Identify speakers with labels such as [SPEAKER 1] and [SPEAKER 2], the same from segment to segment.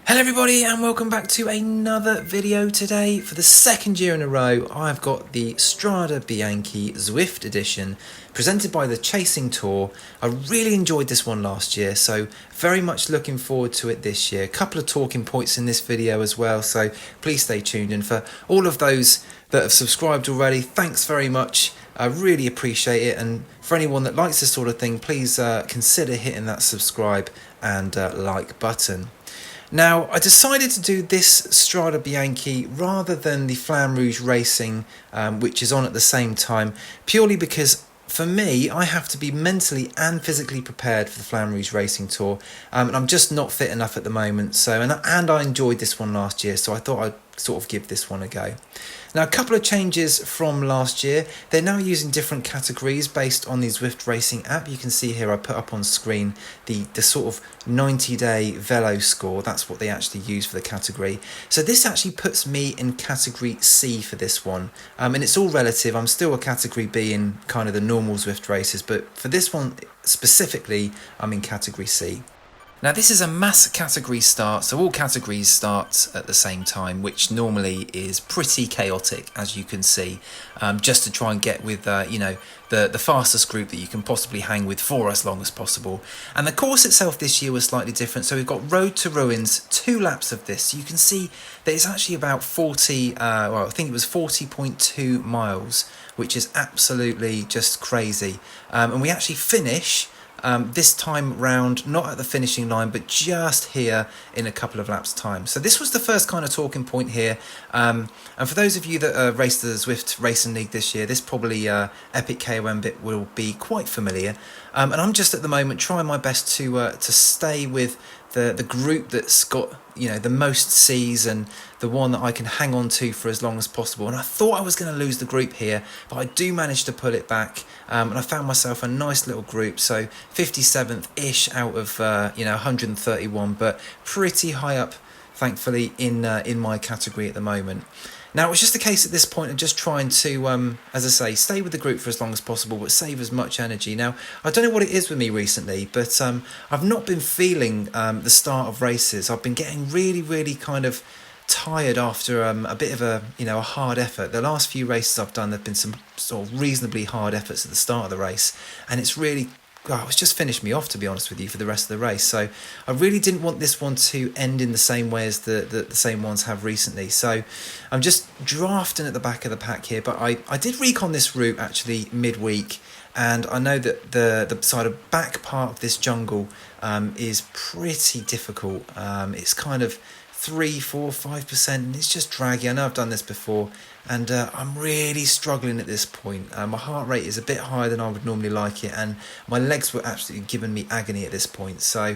[SPEAKER 1] Hello everybody and welcome back to another video today. For the second year in a row, I've got the Strade Bianche Zwift edition presented by the Chasing Tour. I really enjoyed this one last year, so very much looking forward to it this year. A couple of talking points in this video as well, so please stay tuned. And for all of those that have subscribed already, thanks very much. I really appreciate it, and for anyone that likes this sort of thing, please consider hitting that subscribe and like button. Now, I decided to do this Strade Bianche rather than the Flamme Rouge Racing, which is on at the same time, purely because for me, I have to be mentally and physically prepared for the Flamme Rouge Racing Tour, and I'm just not fit enough at the moment. So, and I enjoyed this one last year, so I thought I'd sort of give this one a go. Now, a couple of changes from last year. They're now using different categories based on the Zwift Racing app. You can see here I put up on screen the sort of 90-day velo score. That's what they actually use for the category. So this actually puts me in category C for this one. And it's all relative. I'm still a category B in kind of the normal Zwift races, but for this one specifically, I'm in category C. Now this is a mass category start, so all categories start at the same time, which normally is pretty chaotic, as you can see, just to try and get with, the fastest group that you can possibly hang with for as long as possible. And the course itself this year was slightly different, so we've got Road to Ruins, 2 laps of this. You can see that it's actually about 40.2 miles, which is absolutely just crazy. And we actually finish this time round, not at the finishing line, but just here in a couple of laps' time. So this was the first kind of talking point here. And for those of you that raced the Zwift Racing League this year, this probably Epic KOM bit will be quite familiar. And I'm just at the moment trying my best to stay with the group that's got the most C's and the one that I can hang on to for as long as possible. And I thought I was going to lose the group here, but I do manage to pull it back, and I found myself a nice little group. So 57th-ish out of 131, but pretty high up, thankfully, in my category at the moment. Now, it was just a case at this point of just trying to, as I say, stay with the group for as long as possible, but save as much energy. Now, I don't know what it is with me recently, but I've not been feeling the start of races. I've been getting really, really kind of tired after a bit of a hard effort. The last few races I've done, there've been some sort of reasonably hard efforts at the start of the race, and it's really... it's just finished me off, to be honest with you, for the rest of the race. So I really didn't want this one to end in the same way as the same ones have recently. So I'm just drafting at the back of the pack here. But I did recon this route actually midweek, and I know that the sort of back part of this jungle is pretty difficult. It's kind of 3, 4, 5%, and it's just draggy. I know I've done this before, and I'm really struggling at this point. My heart rate is a bit higher than I would normally like it, and my legs were absolutely giving me agony at this point. So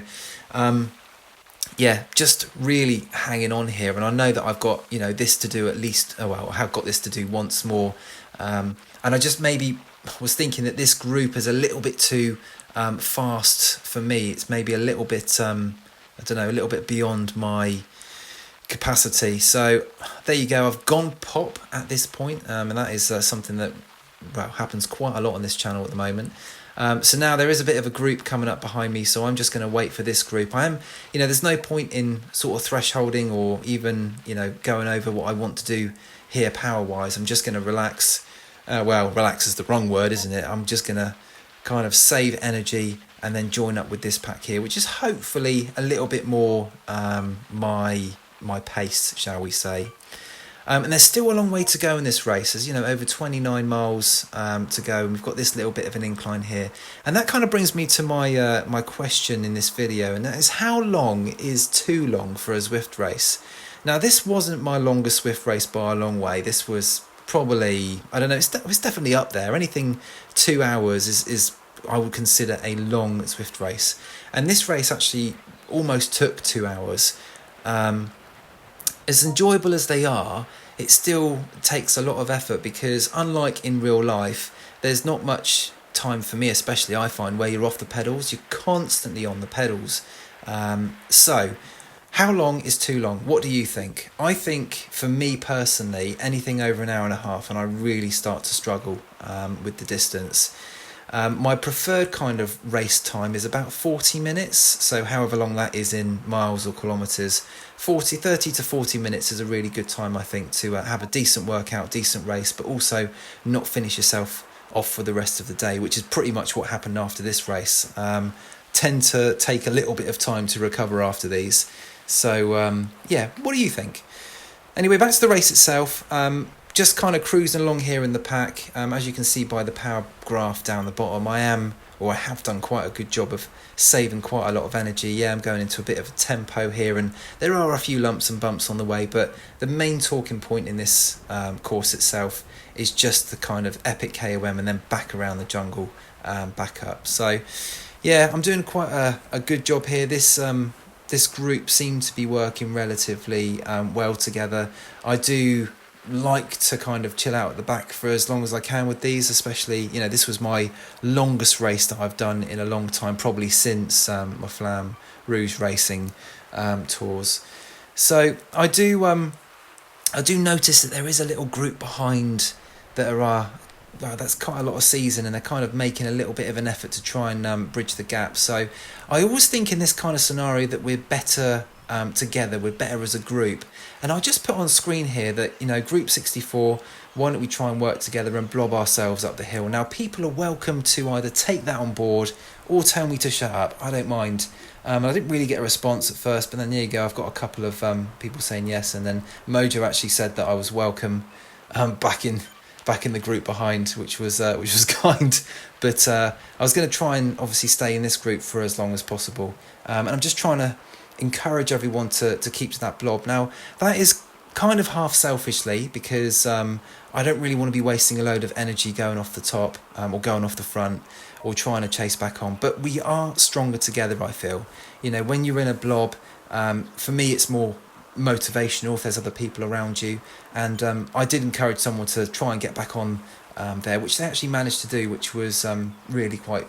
[SPEAKER 1] yeah, just really hanging on here, and I know that I've got this to do at least. I have got this to do once more, and I just maybe was thinking that this group is a little bit too fast for me. It's maybe a little bit a little bit beyond my capacity. So there you go, I've gone pop at this point, and that is something that happens quite a lot on this channel at the moment. So now there is a bit of a group coming up behind me, so I'm just going to wait for this group. I am, there's no point in sort of thresholding or even going over what I want to do here power wise. I'm just going to relax. Relax is the wrong word, isn't it? I'm just going to kind of save energy and then join up with this pack here, which is hopefully a little bit more my pace, shall we say. And there's still a long way to go in this race. There's over 29 miles to go, and we've got this little bit of an incline here. And that kind of brings me to my my question in this video, and that is, how long is too long for a Zwift race? Now, this wasn't my longest Zwift race by a long way. This was probably, I don't know, it's definitely up there. Anything 2 hours is I would consider a long Zwift race, and this race actually almost took 2 hours. As enjoyable as they are, it still takes a lot of effort, because unlike in real life, there's not much time for me, especially I find, where you're off the pedals. You're constantly on the pedals. So how long is too long? What do you think? I think, for me personally, anything over an hour and a half, and I really start to struggle with the distance. My preferred kind of race time is about 40 minutes, so however long that is in miles or kilometres, 30 to 40 minutes is a really good time, I think, to have a decent workout, decent race, but also not finish yourself off for the rest of the day, which is pretty much what happened after this race. Tend to take a little bit of time to recover after these. So yeah, what do you think? Anyway, back to the race itself. Just kind of cruising along here in the pack. As you can see by the power graph down the bottom, I have done quite a good job of saving quite a lot of energy. Yeah, I'm going into a bit of a tempo here, and there are a few lumps and bumps on the way, but the main talking point in this course itself is just the kind of epic KOM and then back around the jungle, back up. So yeah, I'm doing quite a good job here. This group seemed to be working relatively well together. I do like to kind of chill out at the back for as long as I can with these, especially, you know, this was my longest race that I've done in a long time, probably since my Flamme Rouge racing tours. So I do notice that there is a little group behind that that's quite a lot of season, and they're kind of making a little bit of an effort to try and bridge the gap. So I always think in this kind of scenario that we're better together, we're better as a group. And I'll just put on screen here that, you know, group 64, why don't we try and work together and blob ourselves up the hill. Now, people are welcome to either take that on board or tell me to shut up. I don't mind. I didn't really get a response at first, but then there you go, I've got a couple of people saying yes, and then Mojo actually said that I was welcome back in the group behind, which was kind. But I was going to try and obviously stay in this group for as long as possible, and I'm just trying to encourage everyone to keep to that blob. Now, that is kind of half selfishly, because I don't really want to be wasting a load of energy going off the top or going off the front or trying to chase back on. But we are stronger together, I feel. You know, when you're in a blob, for me it's more motivational if there's other people around you, and I did encourage someone to try and get back on there, which they actually managed to do, which was really quite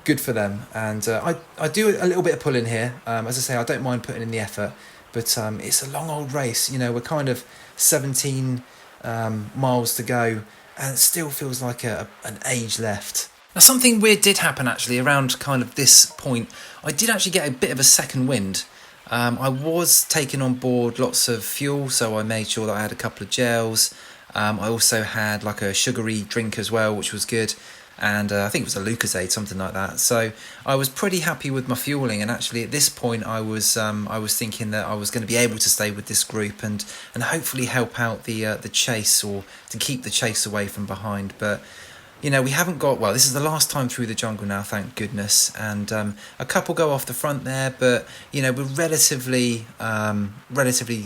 [SPEAKER 1] good for them. And I do a little bit of pulling here. As I say, I don't mind putting in the effort, but it's a long old race. You know, we're kind of 17 miles to go, and it still feels like an age left. Now, something weird did happen actually around kind of this point. I did actually get a bit of a second wind. I was taking on board lots of fuel, so I made sure that I had a couple of gels. I also had like a sugary drink as well, which was good. And I think it was a Lucozade, something like that. So I was pretty happy with my fueling, and actually at this point I was thinking that I was going to be able to stay with this group and hopefully help out the chase, or to keep the chase away from behind. But you know, we haven't got, well, this is the last time through the jungle now, thank goodness, and a couple go off the front there, but you know, we're relatively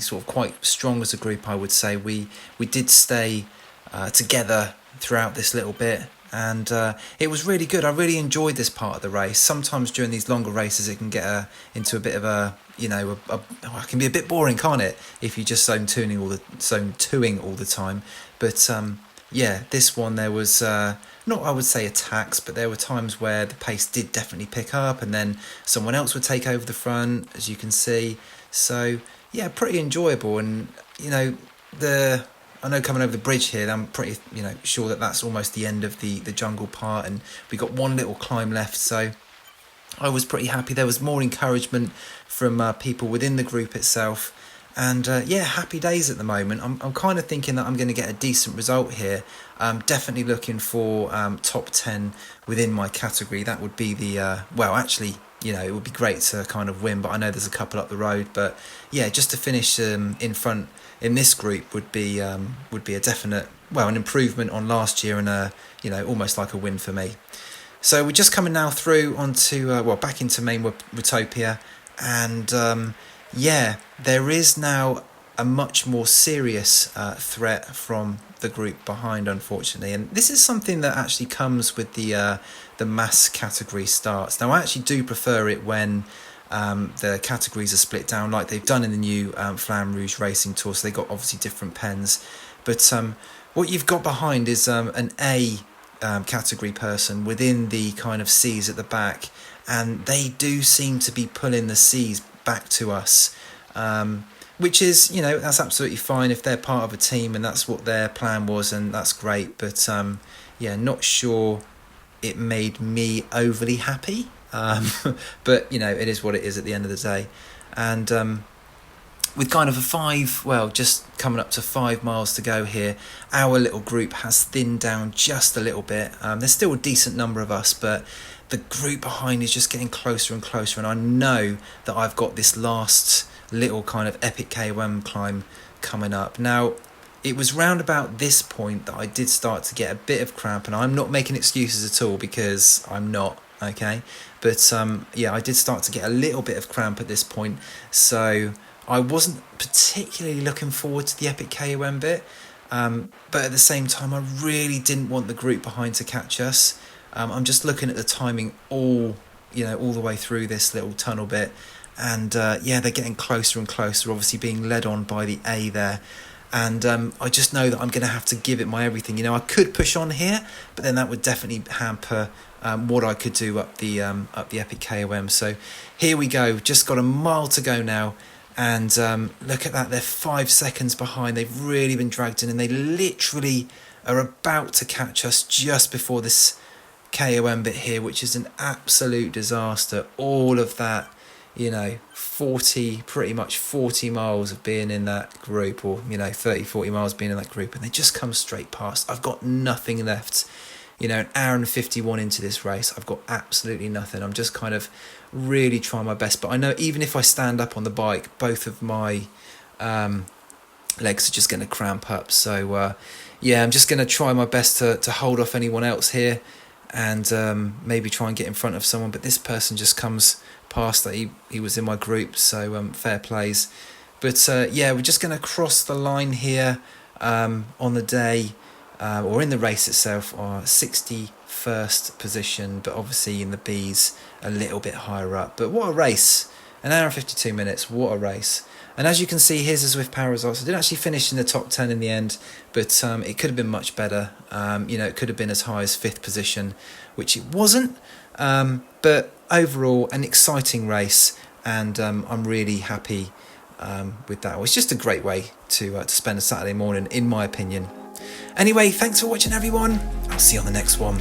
[SPEAKER 1] sort of quite strong as a group, I would say. We did stay together throughout this little bit, and it was really good. I really enjoyed this part of the race. Sometimes during these longer races it can get into a bit of a, you know, it can be a bit boring, can't it, if you just zone tuing all the time. But yeah, this one there was not, I would say, attacks, but there were times where the pace did definitely pick up, and then someone else would take over the front, as you can see. So yeah, pretty enjoyable. And you know, I know coming over the bridge here, I'm pretty, you know, sure that that's almost the end of the jungle part, and we got one little climb left. So I was pretty happy. There was more encouragement from people within the group itself. And yeah, happy days at the moment. I'm kind of thinking that I'm going to get a decent result here. Definitely looking for top 10 within my category. That would be the, well, actually, you know, it would be great to kind of win, but I know there's a couple up the road. But yeah, just to finish in front in this group would be a definite, well, an improvement on last year, and you know, almost like a win for me. So we're just coming now through onto, well, back into main Watopia, and yeah, there is now a much more serious threat from the group behind, unfortunately, and this is something that actually comes with the mass category starts. Now, I actually do prefer it when the categories are split down, like they've done in the new Flamme Rouge Racing Tour. So they got obviously different pens, but what you've got behind is an A category person within the kind of C's at the back, and they do seem to be pulling the C's back to us, which is, you know, that's absolutely fine if they're part of a team and that's what their plan was, and that's great. But yeah, not sure it made me overly happy. But you know, it is what it is at the end of the day. And with kind of just coming up to 5 miles to go here, our little group has thinned down just a little bit. There's still a decent number of us, but the group behind is just getting closer and closer, and I know that I've got this last little kind of epic KOM climb coming up. Now, it was round about this point that I did start to get a bit of cramp, and I'm not making excuses at all, because I'm not, okay? But yeah, I did start to get a little bit of cramp at this point, so I wasn't particularly looking forward to the epic KOM bit, but at the same time, I really didn't want the group behind to catch us. I'm just looking at the timing all the way through this little tunnel bit, and yeah, they're getting closer and closer, obviously being led on by the A there. And I just know that I'm going to have to give it my everything. You know, I could push on here, but then that would definitely hamper what I could do up the epic KOM. So here we go. Just got a mile to go now, and look at that. They're 5 seconds behind. They've really been dragged in, and they literally are about to catch us just before this KOM bit here, which is an absolute disaster. All of that, you know, pretty much 40 miles of being in that group, or, you know, 30-40 miles being in that group, and they just come straight past. I've got nothing left. You know, an hour and 51 into this race, I've got absolutely nothing. I'm just kind of really trying my best, but I know even if I stand up on the bike, both of my legs are just going to cramp up. So yeah, I'm just going to try my best to hold off anyone else here, and maybe try and get in front of someone. But this person just comes past that he was in my group, so fair plays. But yeah, we're just going to cross the line here on the day, or in the race itself, our 61st position, but obviously in the B's a little bit higher up. But what a race! An hour and 52 minutes, what a race. And as you can see, here's the Zwift power results. I didn't actually finish in the top 10 in the end, but it could have been much better. You know, it could have been as high as 5th position, which it wasn't. But overall, an exciting race, and I'm really happy with that. It was just a great way to spend a Saturday morning, in my opinion. Anyway, thanks for watching, everyone. I'll see you on the next one.